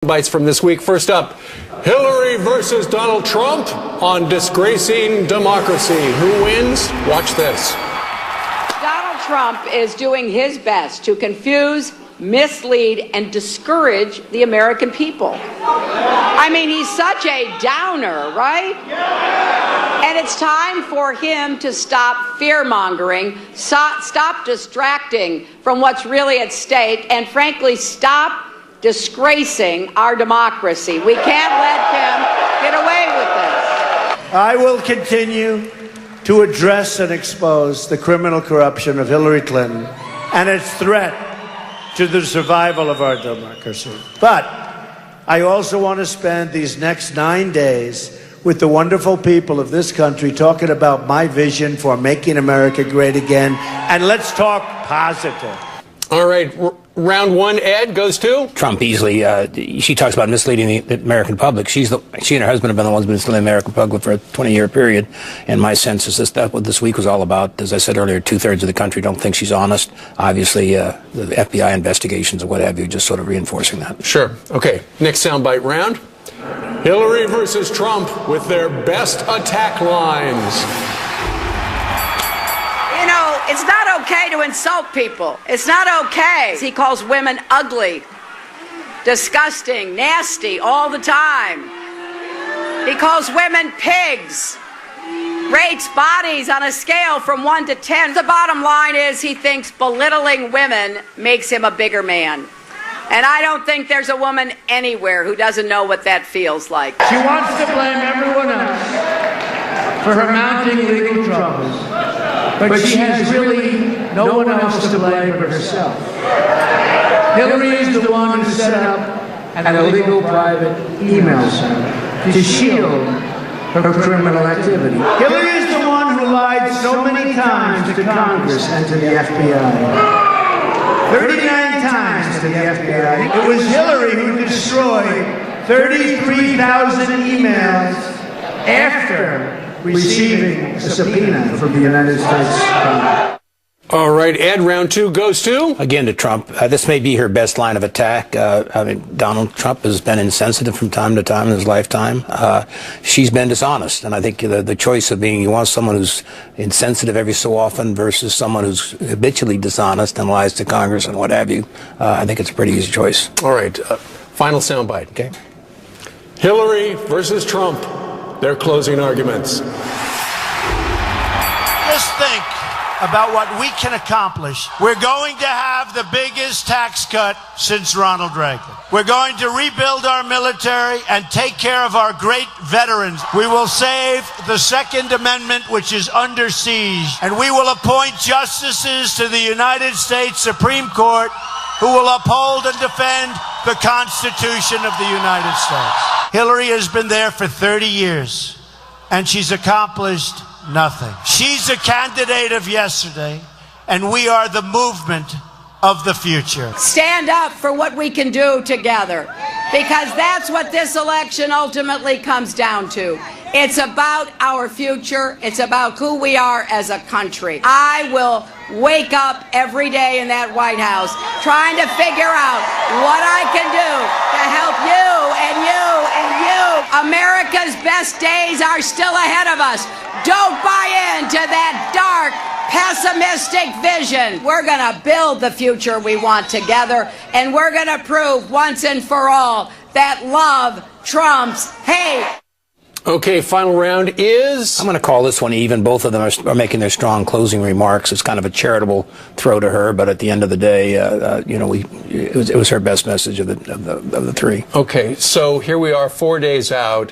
Bites from this week. First up, Hillary versus Donald Trump on disgracing democracy. Who wins? Watch this. Donald Trump is doing his best to confuse, mislead, and discourage the American people. I mean, he's such a downer, right? And it's time for him to stop fear-mongering, stop distracting from what's really at stake, and frankly, stop disgracing our democracy. We can't let him get away with this. I will continue to address and expose the criminal corruption of Hillary Clinton and its threat to the survival of our democracy. But I also want to spend these next 9 days with the wonderful people of this country talking about my vision for making America great again. And let's talk positive. All right, round one, Ed, goes to? Trump easily. She talks about misleading the American public. She and her husband have been the ones misleading the American public for a 20-year period. And my sense is that's what this week was all about. As I said earlier, 2/3 of the country don't think she's honest. Obviously, the FBI investigations or what have you just sort of reinforcing that. Sure. Okay, next soundbite round. Hillary versus Trump with their best attack lines. You know, it's not okay to insult people. It's not okay. He calls women ugly, disgusting, nasty all the time. He calls women pigs, rates bodies on a scale from 1 to 10. The bottom line is he thinks belittling women makes him a bigger man. And I don't think there's a woman anywhere who doesn't know what that feels like. She wants to blame everyone else for her mounting legal troubles. But she has really no one else to blame but herself. Hillary is the one who set up an illegal private email server to shield her criminal activity. Hillary is the one who lied so many times to Congress and to the FBI. 39 times to the FBI. It was Hillary who destroyed 33,000 emails after receiving a subpoena from the United States Congress. All right, Ed, round two goes to? Again, to Trump. This may be her best line of attack. I mean, Donald Trump has been insensitive from time to time in his lifetime. She's been dishonest. And I think the choice of being, you want someone who's insensitive every so often versus someone who's habitually dishonest and lies to Congress and what have you. I think it's a pretty easy choice. All right, final soundbite. Okay. Hillary versus Trump, their closing arguments. Just think about what we can accomplish. We're going to have the biggest tax cut since Ronald Reagan. We're going to rebuild our military and take care of our great veterans. We will save the Second Amendment, which is under siege. And we will appoint justices to the United States Supreme Court who will uphold and defend the Constitution of the United States. Hillary has been there for 30 years, and she's accomplished nothing. She's a candidate of yesterday, and we are the movement of the future. Stand up for what we can do together, because that's what this election ultimately comes down to. It's about our future. It's about who we are as a country. I will wake up every day in that White House trying to figure out what I can do to help you and you and you. America's best days are still ahead of us. Don't buy into that dark, pessimistic vision. We're going to build the future we want together, and we're going to prove once and for all that love trumps hate. Okay, final round is? I'm going to call this one even. Both of them are making their strong closing remarks. It's kind of a charitable throw to her, but at the end of the day, it was her best message of the three. Okay, so here we are 4 days out.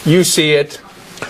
You see it.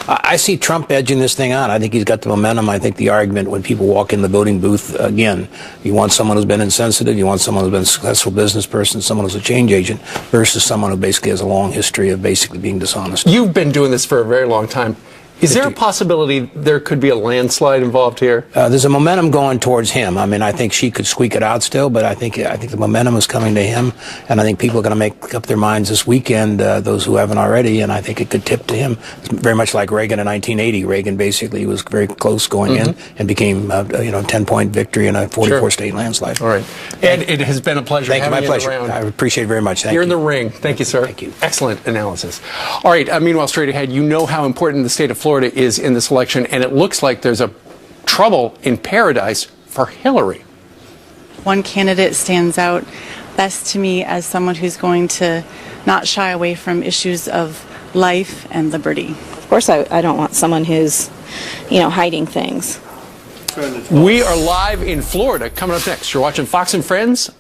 I see Trump edging this thing on. I think he's got the momentum. I think the argument when people walk in the voting booth, again, you want someone who's been insensitive, you want someone who's been a successful business person, someone who's a change agent, versus someone who basically has a long history of basically being dishonest. You've been doing this for a very long time. Is there a possibility there could be a landslide involved here? There's a momentum going towards him. I mean, I think she could squeak it out still, but I think the momentum is coming to him, and I think people are going to make up their minds this weekend, those who haven't already, and I think it could tip to him. It's very much like Reagan in 1980. Reagan basically was very close going in and became a 10-point victory in a 44-state landslide. All right. Ed, it has been a pleasure having you pleasure. around. I appreciate it very much. Thank you. You're in the ring. Thank you, sir. Thank you. Excellent analysis. All right. Meanwhile, straight ahead, you know how important the state of Florida is in this election, and it looks like there's a trouble in paradise for Hillary. One candidate stands out best to me as someone who's going to not shy away from issues of life and liberty. Of course, I don't want someone who's, hiding things. We are live in Florida. Coming up next, you're watching Fox and Friends.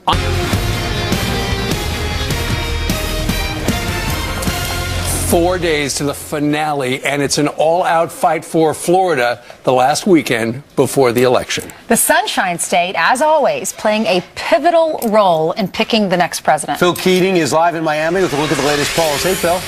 4 days to the finale, and it's an all-out fight for Florida the last weekend before the election. The Sunshine State, as always, playing a pivotal role in picking the next president. Phil Keating is live in Miami with a look at the latest polls. Hey, Phil.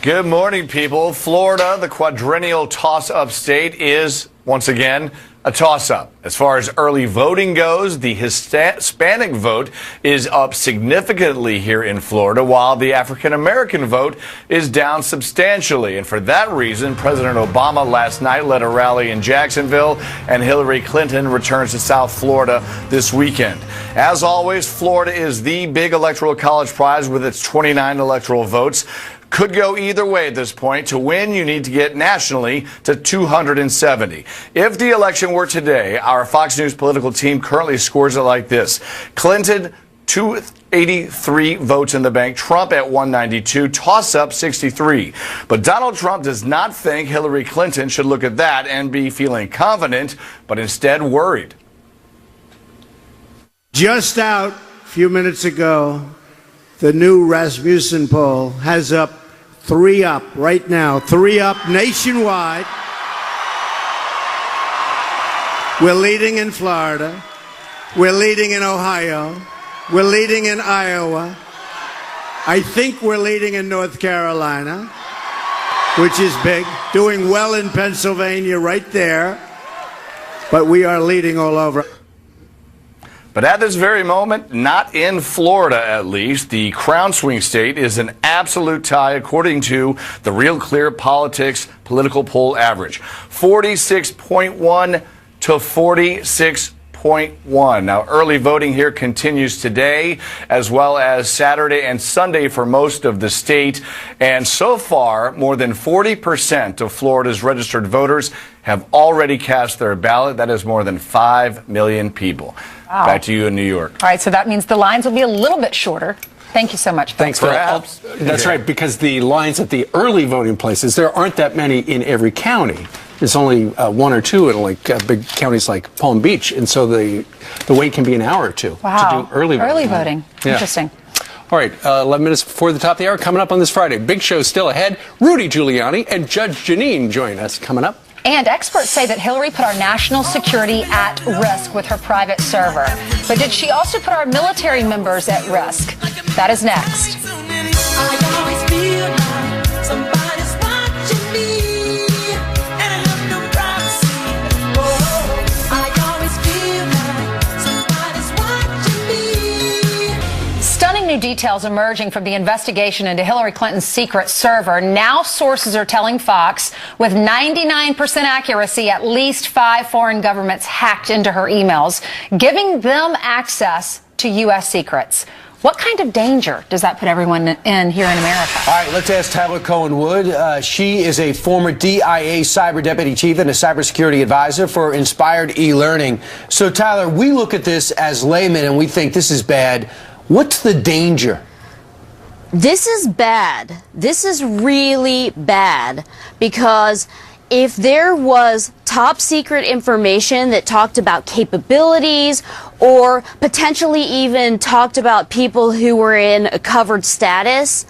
Good morning, people. Florida, the quadrennial toss-up state, is, once again, a toss-up. As far as early voting goes, the Hispanic vote is up significantly here in Florida, while the African-American vote is down substantially. And for that reason, President Obama last night led a rally in Jacksonville, and Hillary Clinton returns to South Florida this weekend. As always, Florida is the big electoral college prize with its 29 electoral votes. Could go either way at this point. To win, you need to get nationally to 270. If the election were today, our Fox News political team currently scores it like this. Clinton, 283 votes in the bank. Trump at 192. Toss-up 63. But Donald Trump does not think Hillary Clinton should look at that and be feeling confident, but instead worried. Just out a few minutes ago, the new Rasmussen poll has up 3 up right now, 3 up nationwide. We're leading in Florida. We're leading in Ohio. We're leading in Iowa. I think we're leading in North Carolina, which is big. Doing well in Pennsylvania right there. But we are leading all over. But at this very moment, not in Florida at least, the crown swing state is an absolute tie according to the Real Clear Politics political poll average. 46.1 to 46.1. Now, early voting here continues today, as well as Saturday and Sunday for most of the state. And so far, more than 40% of Florida's registered voters have already cast their ballot. That is more than 5 million people. Wow. Back to you in New York. All right, so that means the lines will be a little bit shorter. Thank you so much, Phil. Thanks, Phil. That's right, because the lines at the early voting places, there aren't that many in every county. There's only 1 or 2 in big counties like Palm Beach, and so the wait can be an hour or 2 wow. to do early voting. Early voting. Yeah. Interesting. All right, 11 minutes before the top of the hour, coming up on this Friday. Big show still ahead. Rudy Giuliani and Judge Jeanine join us coming up. And experts say that Hillary put our national security at risk with her private server. But did she also put our military members at risk? That is next. Stunning new details emerging from the investigation into Hillary Clinton's secret server. Now sources are telling Fox with 99% accuracy at least 5 foreign governments hacked into her emails, giving them access to U.S. secrets. What kind of danger does that put everyone in here in America? All right, let's ask Tyler Cohen-Wood. She is a former DIA cyber deputy chief and a cybersecurity advisor for Inspired e-learning. So, Tyler, we look at this as laymen and we think this is bad. What's the danger? This is bad. This is really bad because if there was top secret information that talked about capabilities or potentially even talked about people who were in a covered status,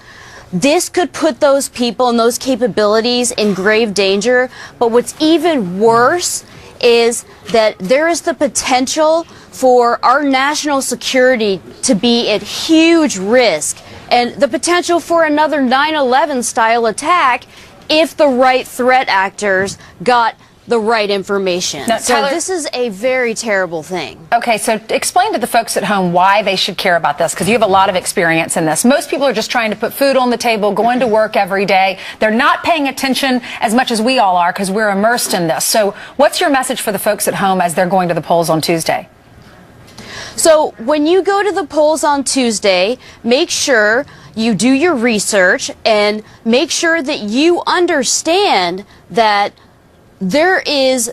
this could put those people and those capabilities in grave danger. But what's even worse is that there is the potential for our national security to be at huge risk, and the potential for another 9/11 style attack if the right threat actors got the right information. Now, so Tyler, this is a very terrible thing. Okay, so explain to the folks at home why they should care about this, because you have a lot of experience in this. Most people are just trying to put food on the table, going to work every day. They're not paying attention as much as we all are because we're immersed in this. So what's your message for the folks at home as they're going to the polls on Tuesday? So when you go to the polls on Tuesday, make sure you do your research and make sure that you understand that there is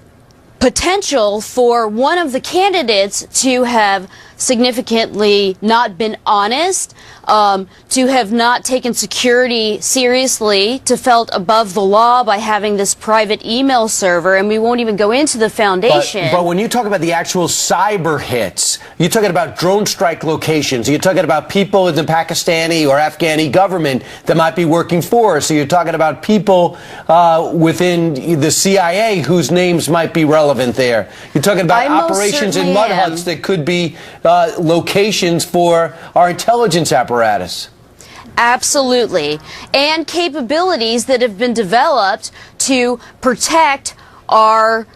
potential for one of the candidates to have significantly not been honest, to have not taken security seriously, to felt above the law by having this private email server, and we won't even go into the foundation. But when you talk about the actual cyber hits, you're talking about drone strike locations, you're talking about people in the Pakistani or Afghani government that might be working for us, so you're talking about people within the CIA whose names might be relevant there. You're talking about operations in mud huts that could be locations for our intelligence apparatus. Absolutely. And capabilities that have been developed to protect our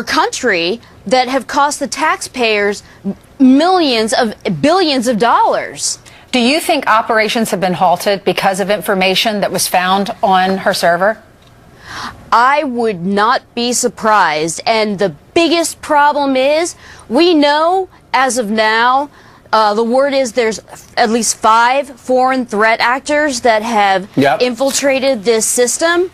country that have cost the taxpayers billions of dollars. Do you think operations have been halted because of information that was found on her server? I would not be surprised. And the biggest problem is, we know as of now, the word is there's at least 5 foreign threat actors that have infiltrated this system.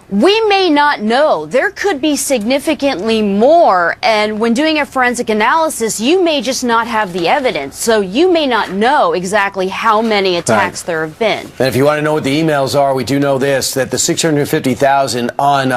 We may not know. There could be significantly more, and when doing a forensic analysis, you may just not have the evidence, so you may not know exactly how many attacks there have been. And if you want to know what the emails are, we do know this, that the 650,000 on